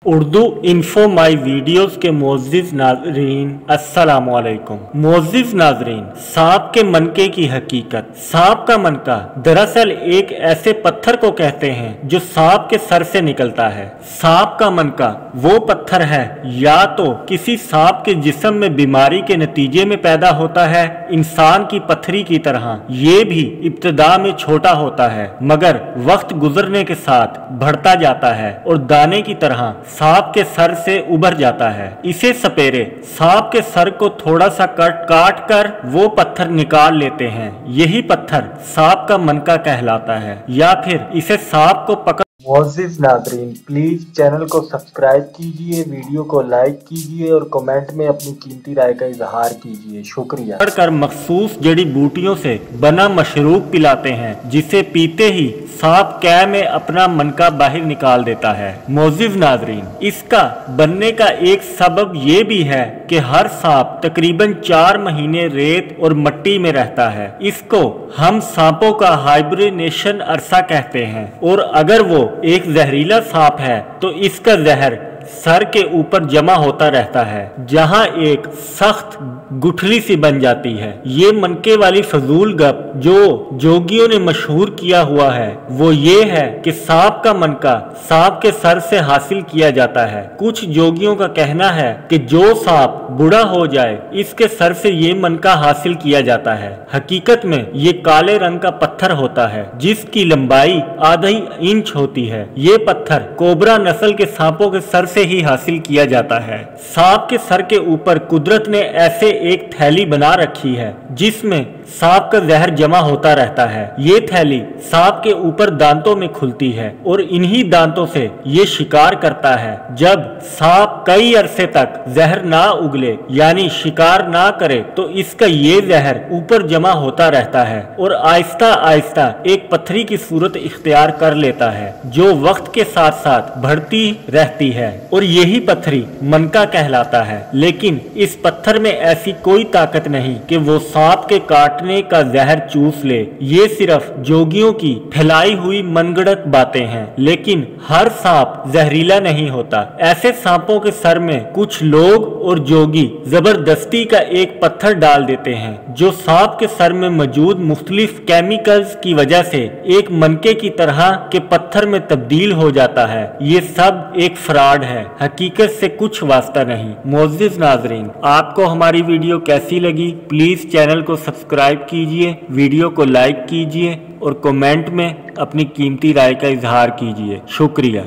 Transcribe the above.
Urdu info माई videos के मोअज़्ज़िज़ नाज़रीन अस्सलामु अलैकुम। मोअज़्ज़िज़ नाज़रीन, सांप के मनके की हकीकत। सांप का मनका दरअसल एक ऐसे पत्थर को कहते हैं जो सांप के सर से निकलता है। सांप का मनका वो पत्थर है या तो किसी सांप के जिस्म में बीमारी के नतीजे में पैदा होता है, इंसान की पत्थरी की तरह। ये भी इब्तिदा में छोटा होता है मगर वक्त गुजरने के साथ बढ़ता जाता है और दाने की तरह सांप के सर से उभर जाता है। इसे सपेरे सांप के सर को थोड़ा सा काट कर वो पत्थर निकाल लेते हैं। यही पत्थर सांप का मनका कहलाता है या फिर इसे सांप को पकड़। मुअज़्ज़िज़ नाज़रीन, प्लीज चैनल को सब्सक्राइब कीजिए, वीडियो को लाइक कीजिए और कमेंट में अपनी कीमती राय का इजहार कीजिए। शुक्रिया। कर मखसूस जड़ी बूटियों से बना मशरूब पिलाते हैं जिसे पीते ही सांप कै में अपना मनका बाहर निकाल देता है। मुअज़्ज़िज़ नाज़रीन, इसका बनने का एक सबब ये भी है कि हर सांप तकरीबन 4 महीने रेत और मिट्टी में रहता है। इसको हम सांपों का हाइब्रिनेशन अरसा कहते हैं और अगर वो एक जहरीला सांप है तो इसका जहर सर के ऊपर जमा होता रहता है जहां एक सख्त गुठली सी बन जाती है। ये मनके वाली फजूल गप जो जोगियों ने मशहूर किया हुआ है वो ये है कि सांप का मनका सांप के सर से हासिल किया जाता है। कुछ जोगियों का कहना है कि जो सांप बूढ़ा हो जाए इसके सर से ये मनका हासिल किया जाता है। हकीकत में ये काले रंग का पत्थर होता है जिसकी लंबाई आधा इंच होती है। ये पत्थर कोबरा नस्ल के सांपों के सर से ही हासिल किया जाता है। सांप के सर के ऊपर कुदरत ने ऐसे एक थैली बना रखी है जिसमें सांप का जहर जमा होता रहता है। ये थैली सांप के ऊपर दांतों में खुलती है और इन्हीं दांतों से ये शिकार करता है। जब सांप कई अरसे तक जहर ना उगले यानी शिकार ना करे तो इसका ये जहर ऊपर जमा होता रहता है और आहिस्ता आहिस्ता एक पत्थरी की सूरत इख्तियार कर लेता है जो वक्त के साथ साथ बढ़ती रहती है और यही पत्थरी मनका कहलाता है। लेकिन इस पत्थर में ऐसी कोई ताकत नहीं कि वो सांप के काटने का जहर चूस ले। ये सिर्फ जोगियों की फैलाई हुई मनगढ़ंत बातें हैं। लेकिन हर सांप जहरीला नहीं होता। ऐसे सांपों के सर में कुछ लोग और जोगी जबरदस्ती का एक पत्थर डाल देते हैं जो सांप के सर में मौजूद मुख्तलिफ केमिकल्स की वजह से एक मनके की तरह के पत्थर में तब्दील हो जाता है। ये सब एक फ्रॉड है, हकीकत से कुछ वास्ता नहीं। मुअज़्ज़िज़ नाज़रीन, आपको हमारी वीडियो कैसी लगी प्लीज चैनल को सब्सक्राइब कीजिए, वीडियो को लाइक कीजिए और कमेंट में अपनी कीमती राय का इजहार कीजिए। शुक्रिया।